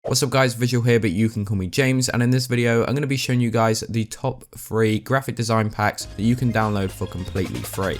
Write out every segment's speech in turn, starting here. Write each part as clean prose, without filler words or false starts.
What's up guys, Visual here, but you can call me James, and in this video I'm going to be showing you guys the top 3 graphic design packs that you can download for completely free.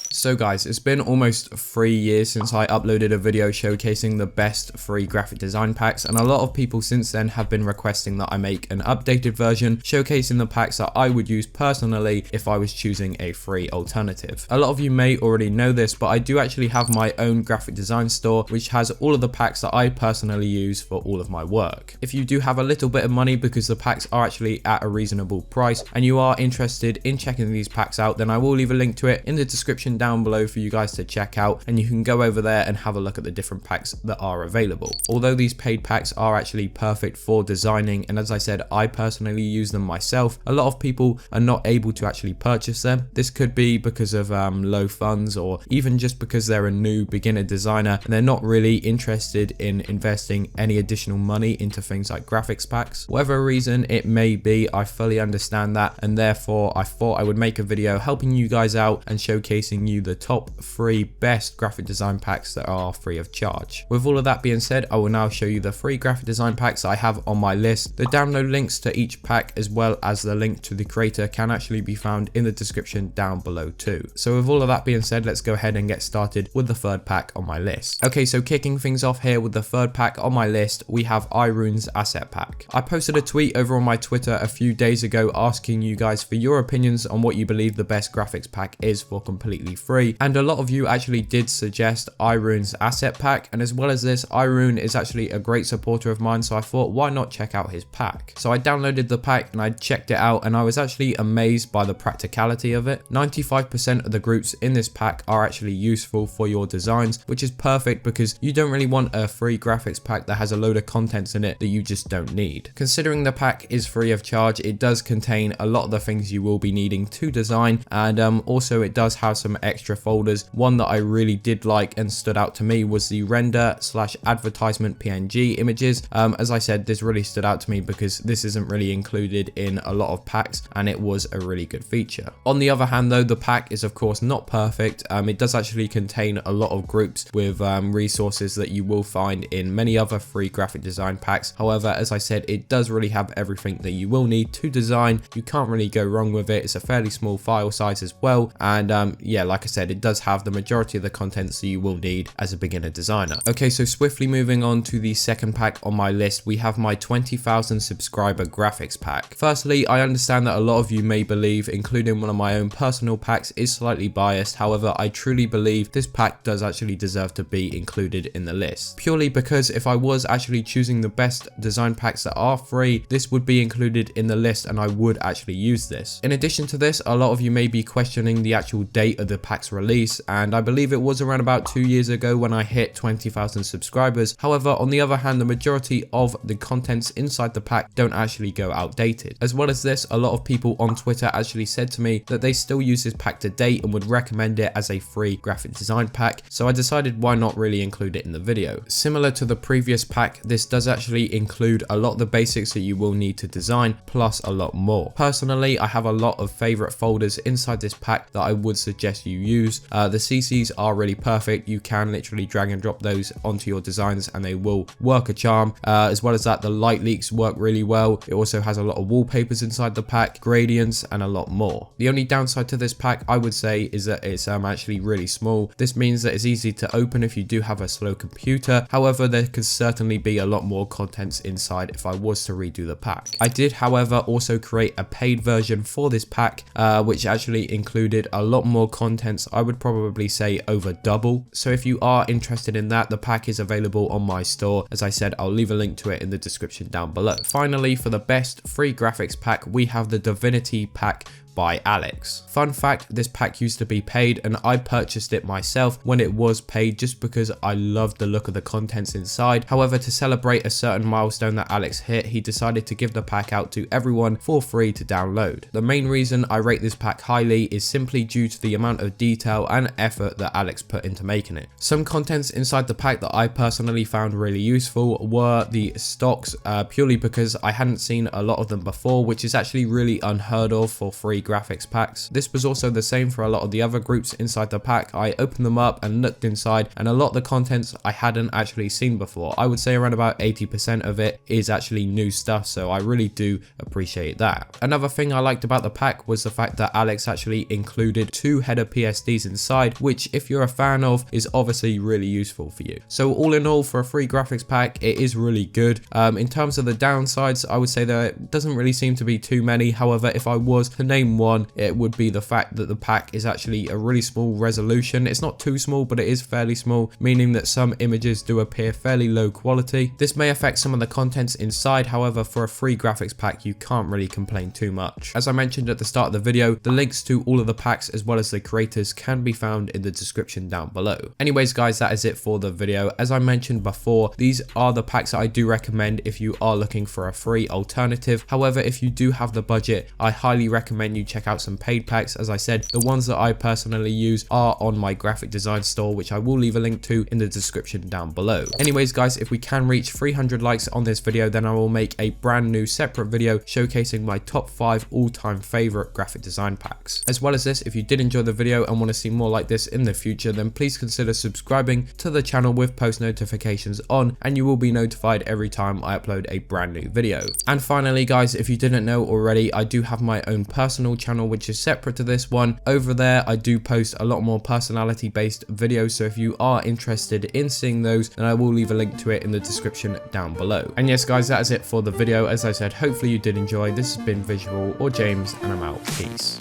So guys, it's been almost 3 years since I uploaded a video showcasing the best free graphic design packs, and a lot of people since then have been requesting that I make an updated version showcasing the packs that I would use personally if I was choosing a free alternative. A lot of you may already know this, but I do actually have my own graphic design store which has all of the packs that I personally use for all of my work. If you do have a little bit of money, because the packs are actually at a reasonable price, and you are interested in checking these packs out, then I will leave a link to it in the description down below for you guys to check out, and you can go over there and have a look at the different packs that are available. Although these paid packs are actually perfect for designing, and as I said, I personally use them myself, a lot of people are not able to actually purchase them. This could be because of low funds, or even just because they're a new beginner designer and they're not really interested in investing any additional money into things like graphics packs. Whatever reason it may be, I fully understand that, and therefore I thought I would make a video helping you guys out and showcasing you the top 3 best graphic design packs that are free of charge. With all of that being said, I will now show you the 3 graphic design packs that I have on my list. The download links to each pack as well as the link to the creator can actually be found in the description down below too. So with all of that being said, let's go ahead and get started with the third pack on my list. Okay, so kicking things off here with the third pack on my list, we have Iroon's asset pack. I posted a tweet over on my Twitter a few days ago asking you guys for your opinions on what you believe the best graphics pack is for completely free, and a lot of you actually did suggest Iroon's asset pack, and as well as this, Iroon is actually a great supporter of mine, so I thought why not check out his pack. So I downloaded the pack and I checked it out, and I was actually amazed by the practicality of it. 95% of the groups in this pack are actually useful for your designs, which is perfect because you don't really want a free graphics pack that has a load of contents in it that you just don't need. Considering the pack is free of charge, it does contain a lot of the things you will be needing to design, and also it does have some extra folders. One that I really did like and stood out to me was the render/advertisement PNG images. As I said, this really stood out to me because this isn't really included in a lot of packs, and it was a really good feature. On the other hand though, the pack is of course not perfect. It does actually contain a lot of groups with resources that you will find in many other free graphic design packs. However, as I said, it does really have everything that you will need to design. You can't really go wrong with it. It's a fairly small file size as well, and yeah, like I said, it does have the majority of the contents that you will need as a beginner designer. Okay, so swiftly moving on to the second pack on my list, we have my 20,000 subscriber graphics pack. Firstly, I understand that a lot of you may believe including one of my own personal packs is slightly biased. However, I truly believe this pack does actually deserve to be included in the list, purely because if I was actually choosing the best design packs that are free, this would be included in the list and I would actually use this. In addition to this, a lot of you may be questioning the actual date of the pack's release, and I believe it was around about 2 years ago when I hit 20,000 subscribers. However, on the other hand, the majority of the contents inside the pack don't actually go outdated. As well as this, a lot of people on Twitter actually said to me that they still use this pack to date and would recommend it as a free graphic design pack, so I decided why not really include it in the video. Similar to the previous pack, this does actually include a lot of the basics that you will need to design, plus a lot more. Personally, I have a lot of favorite folders inside this pack that I would suggest you use. The CCs are really perfect. You can literally drag and drop those onto your designs and they will work a charm. As well as that, the light leaks work really well. It also has a lot of wallpapers inside the pack, gradients, and a lot more. The only downside to this pack, I would say, is that it's actually really small. This means that it's easy to open if you do have a slow computer. However, there could certainly be a lot more contents inside if I was to redo the pack. I did, however, also create a paid version for this pack, which actually included a lot more contents. I would probably say over double. So if you are interested in that, the pack is available on my store. As I said, I'll leave a link to it in the description down below. Finally, for the best free graphics pack, we have the Divinity pack by Aleks. Fun fact, this pack used to be paid and I purchased it myself when it was paid just because I loved the look of the contents inside. However, to celebrate a certain milestone that Aleks hit, he decided to give the pack out to everyone for free to download. The main reason I rate this pack highly is simply due to the amount of detail and effort that Aleks put into making it. Some contents inside the pack that I personally found really useful were the stocks, purely because I hadn't seen a lot of them before, which is actually really unheard of for free graphics packs. This was also the same for a lot of the other groups inside the pack. I opened them up and looked inside, and a lot of the contents I hadn't actually seen before. I would say around about 80% of it is actually new stuff, so I really do appreciate that. Another thing I liked about the pack was the fact that Aleks actually included 2 header PSDs inside, which if you're a fan of is obviously really useful for you. So all in all, for a free graphics pack, it is really good. In terms of the downsides, I would say there doesn't really seem to be too many. However, if I was to name one, it would be the fact that the pack is actually a really small resolution. It's not too small, but it is fairly small, meaning that some images do appear fairly low quality. This may affect some of the contents inside. However, for a free graphics pack, you can't really complain too much. As I mentioned at the start of the video, the links to all of the packs as well as the creators can be found in the description down below. Anyways guys, that is it for the video. As I mentioned before, these are the packs that I do recommend if you are looking for a free alternative. However, if you do have the budget, I highly recommend you check out some paid packs. As I said, the ones that I personally use are on my graphic design store, which I will leave a link to in the description down below. Anyways guys, if we can reach 300 likes on this video, then I will make a brand new separate video showcasing my top 5 all-time favorite graphic design packs. As well as this, if you did enjoy the video and want to see more like this in the future, then please consider subscribing to the channel with post notifications on, and you will be notified every time I upload a brand new video. And finally guys, if you didn't know already, I do have my own personal channel which is separate to this one. Over there I do post a lot more personality based videos, so if you are interested in seeing those, then I will leave a link to it in the description down below. And yes guys, that is it for the video. As I said, hopefully you did enjoy. This has been Visual or James, and I'm out. Peace.